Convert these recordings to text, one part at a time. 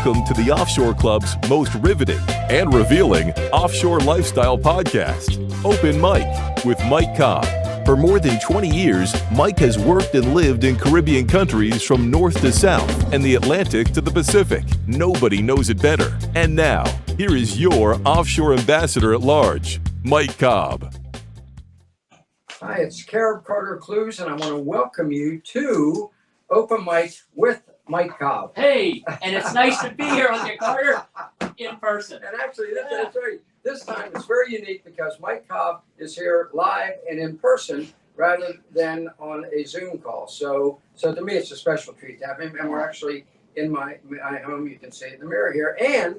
Welcome to the Offshore Club's most riveting and revealing offshore lifestyle podcast, Open Mike, with Mike Cobb. For more than 20 years, Mike has worked and lived in Caribbean countries from north to south and the Atlantic to the Pacific. Nobody knows it better. And now, here is your offshore ambassador at large, Mike Cobb. Hi, it's Carib Carter Clues, and I want to welcome you to Open Mike with Mike Cobb. Hey, and it's nice to be here with you, Carter, in person. And actually, that's right. This time it's very unique because Mike Cobb is here live and in person rather than on a Zoom call. So to me, it's a special treat to have him. And we're actually in my home. You can see it in the mirror here. And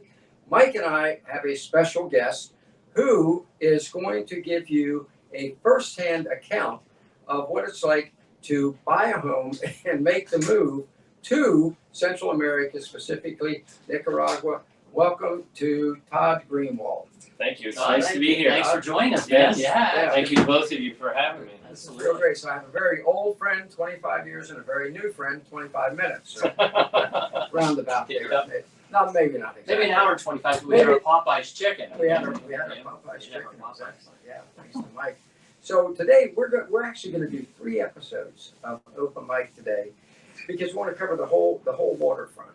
Mike and I have a special guest who is going to give you a firsthand account of what it's like to buy a home and make the move to Central America, specifically Nicaragua. Welcome to Todd Greenwald. Thank you. It's nice to be here. Thanks for joining us, Yes. man. Yeah. Thank you to both of you for having me. This is real great. So I have a very old friend, 25 years, and a very new friend, 25 minutes. So roundabout there. Yep. Maybe not exactly. Maybe an hour and 25 we had our Popeye's chicken. We had a Popeye's chicken. Exactly. Yeah, thanks to Mike. So today we're actually going to do 3 episodes of Open Mic today because we want to cover the whole waterfront,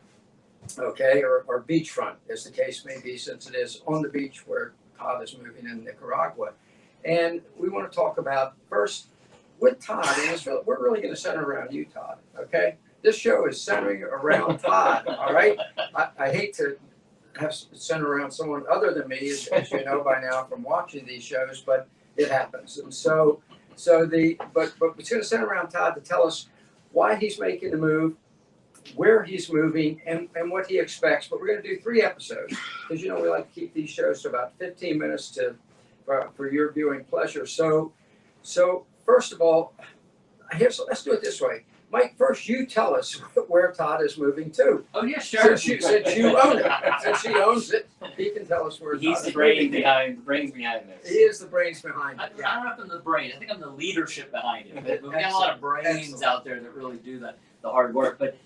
okay, or beachfront, as the case may be, since it is on the beach where Todd is moving in Nicaragua. And we want to talk about first with Todd, and we're really going to center around you, Todd, okay? This show is centering around Todd, all right? I hate to have center around someone other than me, as you know by now from watching these shows, but it happens. And but it's going to center around Todd to tell us why he's making the move, where he's moving, and what he expects. But we're going to do 3 episodes because, we like to keep these shows to about 15 minutes for your viewing pleasure. So first of all, let's do it this way. Mike, first you tell us where Todd is moving to. Oh, yeah, sure. Since you own it. Since he owns it, he can tell us where Todd is moving. He's the brains behind this. He is the brains behind it. I don't know if I'm the brain. I think I'm the leadership behind it. But we've got a lot of brains out there that really do the hard work. But,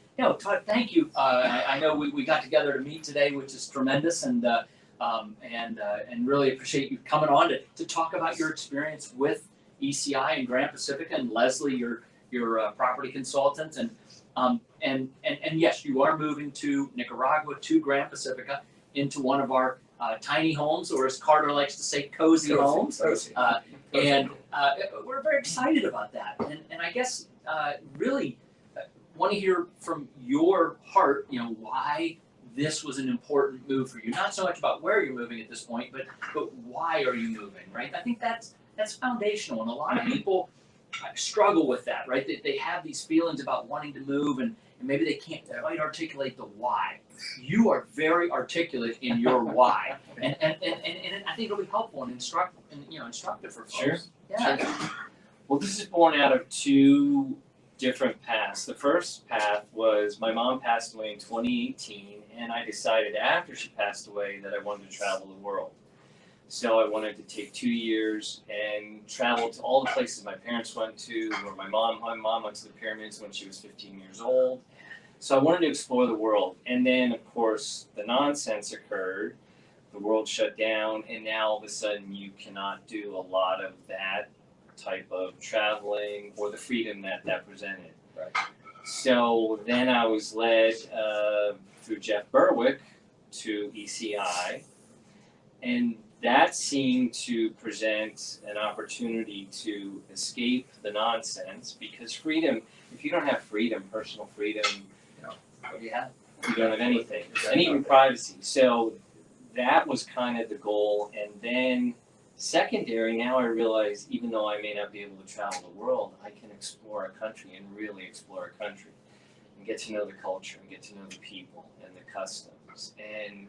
Todd, thank you. I know we got together to meet today, which is tremendous, and really appreciate you coming on to talk about your experience with ECI and Gran Pacifica, and Leslie, your property consultant, and yes, you are moving to Nicaragua, to Gran Pacifica, into one of our tiny homes, or as Carter likes to say, cozy homes. And we're very excited about that. And I guess really want to hear from your heart, why this was an important move for you. Not so much about where you're moving at this point, but why are you moving, right? I think that's foundational, and a lot of people struggle with that, right? They have these feelings about wanting to move, and maybe they can't quite articulate the why. You are very articulate in your why, and I think it'll be helpful and instructive for folks. Sure. Yeah. Sure. Well, this is born out of 2 different paths. The first path was my mom passed away in 2018, and I decided after she passed away that I wanted to travel the world. So I wanted to take 2 years and travel to all the places my parents went to, where my mom went to the pyramids when she was 15 years old. So I wanted to explore the world. And then, of course, the nonsense occurred. The world shut down, and now all of a sudden you cannot do a lot of that type of traveling or the freedom that presented. Right. So then I was led through Jeff Berwick to ECI, and that seemed to present an opportunity to escape the nonsense, because freedom, if you don't have freedom, personal freedom, What do you have? you don't have anything, and even privacy. So that was kind of the goal. And then secondary, now I realize even though I may not be able to travel the world, I can explore a country and really explore a country and get to know the culture and get to know the people and the customs, and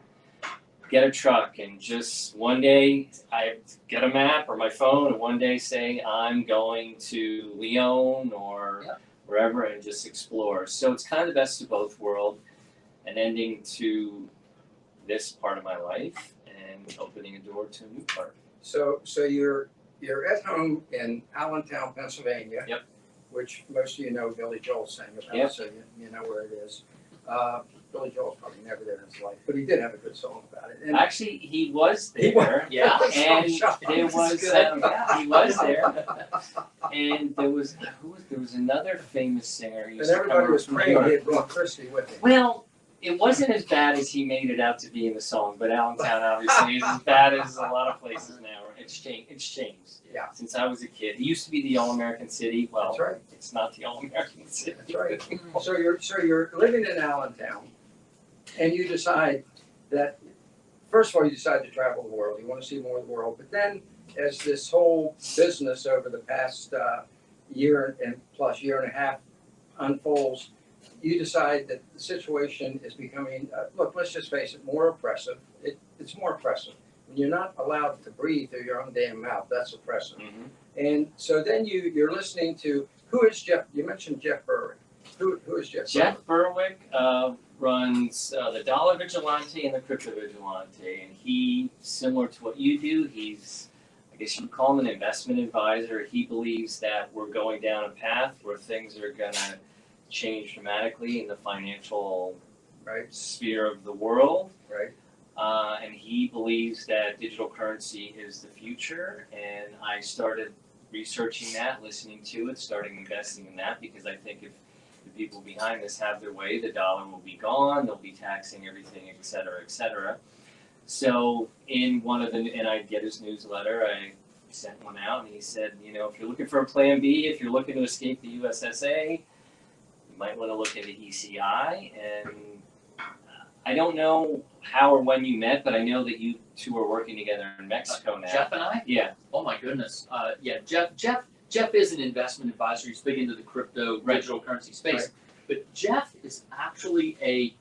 get a truck and just one day I get a map or my phone and one day say I'm going to Lyon or wherever and just explore. So it's kind of the best of both worlds, an ending to this part of my life and opening a door to a new part. So you're at home in Allentown, Pennsylvania. Yep. Which most of you know Billy Joel sang about, so you know where it is. Billy Joel's probably never there in his life, but he did have a good song about it. And Actually, he was He was. there. Yeah. And there This was is good. he was there, and there was another famous singer. He and used to come everybody over was from New praying York. he had brought Christy with him. Well, it wasn't as bad as he made it out to be in the song, but Allentown obviously is as bad as a lot of places now. It's changed. Yeah. Since I was a kid, it used to be the All-American City. Well, That's right. it's not the All-American City. That's right. So you're living in Allentown, and you decide that, first of all, you decide to travel the world. You want to see more of the world. But then, as this whole business over the past year and a half unfolds, you decide that the situation is becoming, look, let's just face it, more oppressive. It's more oppressive. When you're not allowed to breathe through your own damn mouth, that's oppressive. Mhm. And so then you're listening to, who is Jeff? You mentioned Jeff Berwick. Who is Jeff? Jeff Berwick runs the Dollar Vigilante and the Crypto Vigilante, and he, similar to what you do, he's, I guess you would call him an investment advisor. He believes that we're going down a path where things are going to change dramatically in the financial Right, sphere of the world. right. And he believes that digital currency is the future, and I started researching that, listening to it, starting investing in that, because I think if the people behind this have their way, the dollar will be gone, they'll be taxing everything, et cetera, et cetera. So in one of the, and I get his newsletter, I sent one out, and he said, you know, if you're looking for a plan B, if you're looking to escape the USSA, you might want to look into ECI. And I don't know how or when you met, but I know that you two are working together in Mexico now. Jeff and I? Yeah. Oh my goodness. Yeah, Jeff is an investment advisor. He's big into the crypto digital currency space. Right. But Jeff is actually a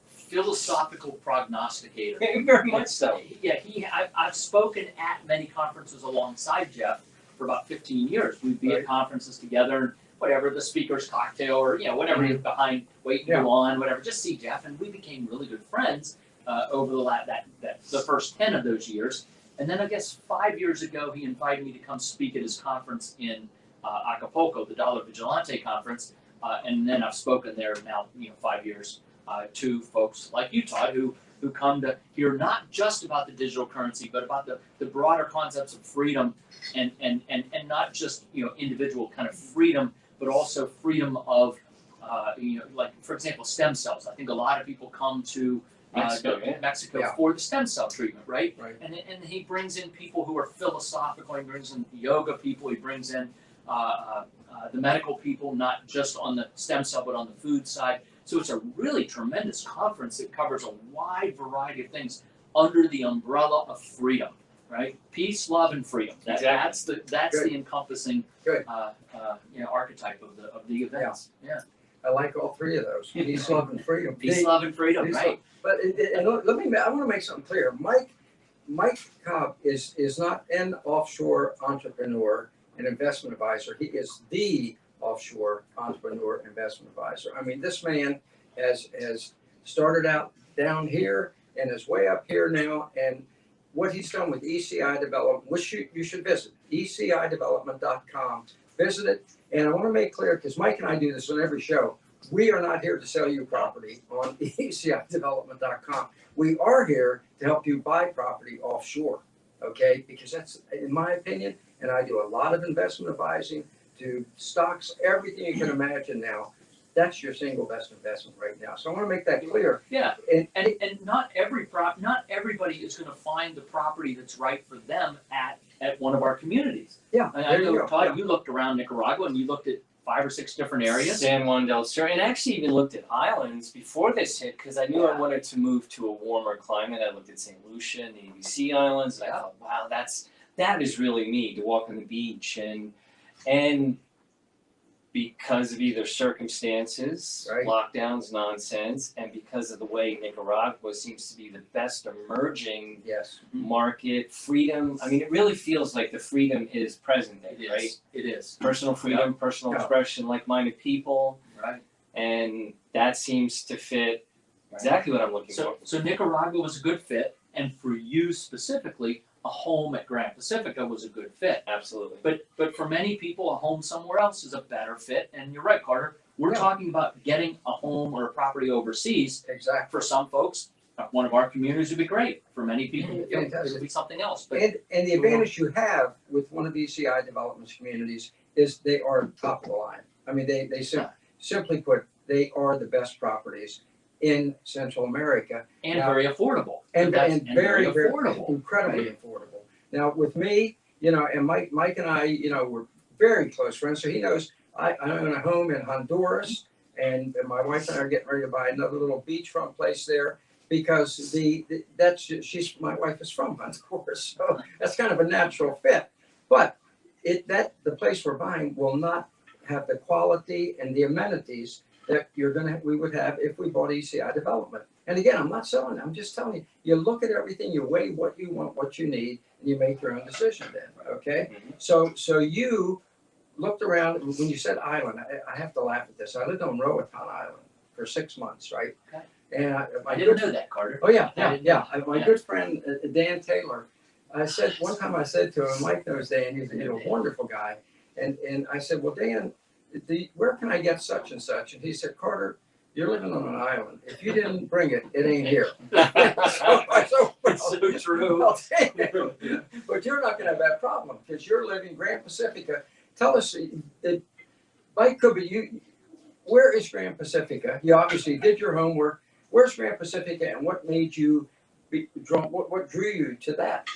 philosophical prognosticator. Very much so. Yeah, I've spoken at many conferences alongside Jeff for about 15 years. We'd be Right. at conferences together, and whatever, the speaker's cocktail or, you know, whatever you're behind, waiting Yeah. to go on, whatever, just see Jeff. And we became really good friends over the first 10 of those years. And then I guess 5 years ago, he invited me to come speak at his conference in Acapulco, the Dollar Vigilante conference. And then I've spoken there now, 5 years to folks like you, Todd, who come to hear not just about the digital currency, but about the broader concepts of freedom and not just, individual kind of freedom, but also freedom of, like, for example, stem cells. I think a lot of people come to Mexico Yeah. for the stem cell treatment, right? Right. And he brings in people who are philosophical. He brings in yoga people. He brings in the medical people, not just on the stem cell, but on the food side. So it's a really tremendous conference that covers a wide variety of things under the umbrella of freedom, right? Peace, love, and freedom. That's Good. the encompassing Good. archetype of the events. Yeah. I like all three of those. Peace, love, and freedom. Peace, love, and freedom, Peace, right? But I want to make something clear. Mike Cobb is not an offshore entrepreneur, an investment advisor. He is the offshore entrepreneur investment advisor. I mean, this man has started out down here and is way up here now. And what he's done with ECI Development, which you should visit, ecidevelopment.com. Visit it. And I want to make clear, because Mike and I do this on every show, we are not here to sell you property on ecidevelopment.com. We are here to help you buy property offshore, okay? Because that's, in my opinion, and I do a lot of investment advising to stocks, everything you can imagine now. That's your single best investment right now. So I want to make that clear. Yeah. And And not everybody is going to find the property that's right for them at one of our communities. yeah, And I there you know, go. Todd, Yeah. you looked around Nicaragua and you looked at 5 or 6 different areas. San Juan del Sur, and actually even looked at islands before this hit, because I knew I wanted to move to a warmer climate. I looked at St. Lucia and the ABC Islands, and I thought, wow, that is really me, to walk on the beach. And because of either circumstances, Right. lockdowns, nonsense, and because of the way Nicaragua seems to be the best emerging Yes. market, freedom, I mean, it really feels like the freedom is present there, It is. right? It is. Personal freedom, personal Yeah. expression, like-minded people, Right. and that seems to fit exactly what I'm looking for. So Nicaragua was a good fit, and for you specifically, a home at Gran Pacifica was a good fit. Absolutely. But for many people, a home somewhere else is a better fit. And you're right, Carter. We're Yeah. talking about getting a home or a property overseas. Exactly. For some folks, one of our communities would be great. For many people, Fantastic. it would be something else. But And the advantage you have with one of ECI development's communities is they are top of the line. I mean, simply put, they are the best properties in Central America. and Now- very affordable. And very affordable. incredibly affordable. Now with me, and Mike and I, we're very close friends. So he knows I own a home in Honduras, and my wife and I are getting ready to buy another little beachfront place there because my wife is from Honduras, so that's kind of a natural fit. But the place we're buying will not have the quality and the amenities that we would have if we bought ECI development. And again, I'm not selling it. I'm just telling you, you look at everything, you weigh what you want, what you need, and you make your own decision then, okay? Mhm. So you looked around, when you said island, I have to laugh at this. I lived on Roatan Island for 6 months, right? Okay. And I didn't know that, Carter. Oh, yeah. I didn't know. My Yeah. good friend, Dan Taylor, one time I said to him, Mike knows Dan, he's a wonderful guy. And I said, well, Dan, where can I get such and such? And he said, Carter, you're living on an island. If you didn't bring it, it ain't here. It's so true. Well, damn. But you're not going to have that problem because you're living Gran Pacifica. Tell us, Mike Cobb, where is Gran Pacifica? You obviously did your homework. Where's Gran Pacifica, and what made you be drawn? What drew you to that?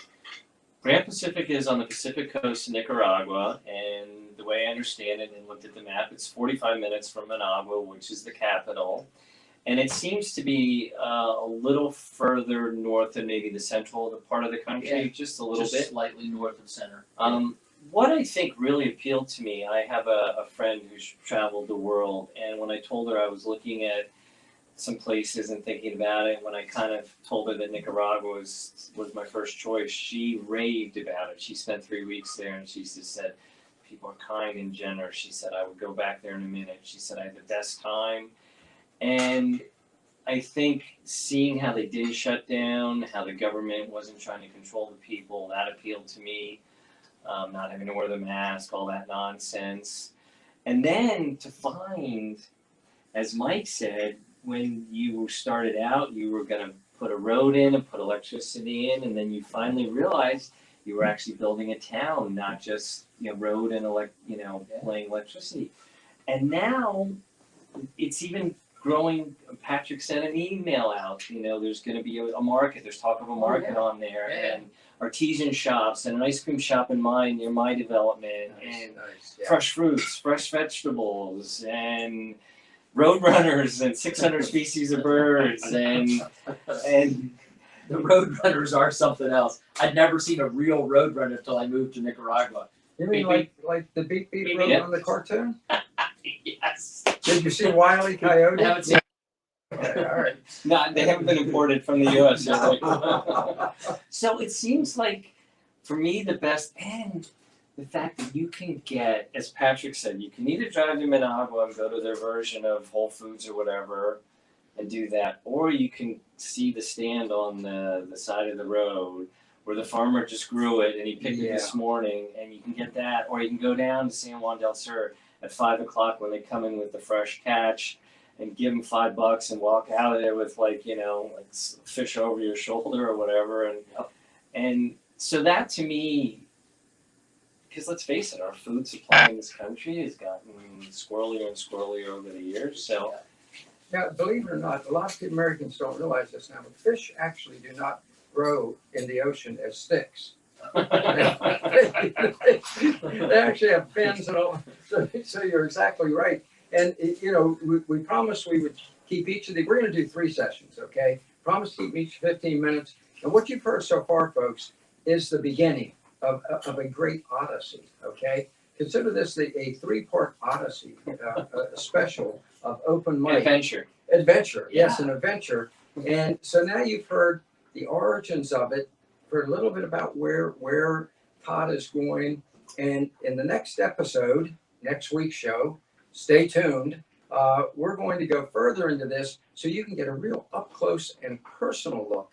Gran Pacifica is on the Pacific Coast of Nicaragua, and the way I understand it and looked at the map, it's 45 minutes from Managua, which is the capital. And it seems to be a little further north than maybe the central part of the country, Yeah. just a little Just bit. slightly north of the center. What I think really appealed to me, I have a friend who's traveled the world, and when I told her I was looking at some places and thinking about it, when I kind of told her that Nicaragua was my first choice, she raved about it. She spent 3 weeks there, and she just said, people are kind and generous. She said, I would go back there in a minute. She said, I had the best time. And I think seeing how they didn't shut down, how the government wasn't trying to control the people, that appealed to me. Not having to wear the mask, all that nonsense. And then to find, as Mike said, when you started out, you were going to put a road in and put electricity in, and then you finally realized you were actually building a town, not just road and laying electricity. And now it's even growing. Patrick sent an email out. There's going to be a market. There's talk of a market on there, and artisan shops and an ice cream shop near my development, and fresh fruits, fresh vegetables, and roadrunners and 600 species of birds, and The roadrunners are something else. I'd never seen a real roadrunner until I moved to Nicaragua. You mean Beep, like the beep beep Beep, road beep. on the cartoon? Yes. Did you see Wile E. Coyote? I haven't seen Okay, all right. no, they haven't been imported from the U.S. yet. So it seems like, for me, the best, and the fact that you can get, as Patrick said, you can either drive to Managua and go to their version of Whole Foods or whatever and do that, or you can see the stand on the side of the road where the farmer just grew it and he picked it this morning, and you can get that, or you can go down to San Juan del Sur at 5 o'clock when they come in with the fresh catch and give them $5 and walk out of there with like fish over your shoulder or whatever. And so that to me, because let's face it, our food supply in this country has gotten squirrelier and squirrelier over the years. So Now, believe it or not, a lot of Americans don't realize this now, but fish actually do not grow in the ocean as sticks. They actually have fins and all. So you're exactly right. And we promised we would keep each of the. We're going to do 3 sessions, okay? Promise to keep each 15 minutes. And what you've heard so far, folks, is the beginning of a great odyssey, okay? Consider this a 3-part odyssey, a special of open mic. Adventure, yes, an adventure. And so now you've heard the origins of it, heard a little bit about where Todd is going. And in the next episode, next week's show, stay tuned. We're going to go further into this so you can get a real up close and personal look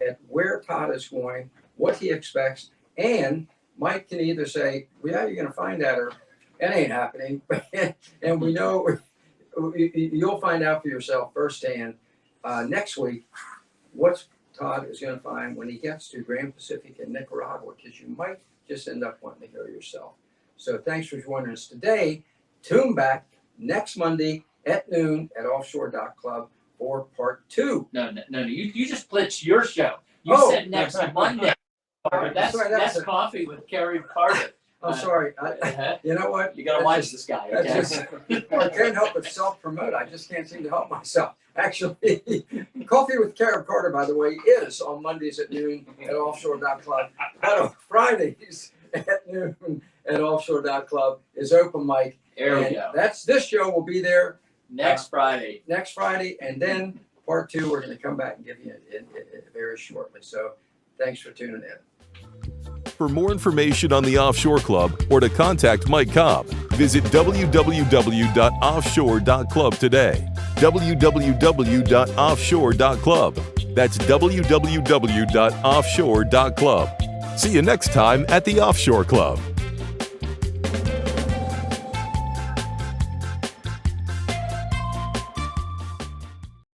at where Todd is going, what he expects, and Mike can either say, well, yeah, you're going to find that, or it ain't happening. And we know you'll find out for yourself firsthand next week what Todd is going to find when he gets to Gran Pacifica in Nicaragua, because you might just end up wanting to go yourself. So thanks for joining us today. Tune back next Monday at noon at Offshore Club for part 2. No. You just blitzed your show. You Oh. said next Monday. That's Sorry, that's a- coffee with Carib Carter. I'm sorry. Uh-huh. You know what? You gotta watch this guy. That's Okay? just, I can't help but self-promote. I just can't seem to help myself. Actually, Coffee with Carib Carter, by the way, is on Mondays at noon at Offshore Club. But on Fridays at noon at Offshore Club is open mic. There we And go. this show will be there Next Friday. and then part 2 we're going to come back and give you it very shortly. So thanks for tuning in. For more information on the Offshore Club or to contact Mike Cobb, visit www.offshore.club today. www.offshore.club. That's www.offshore.club. See you next time at the Offshore Club.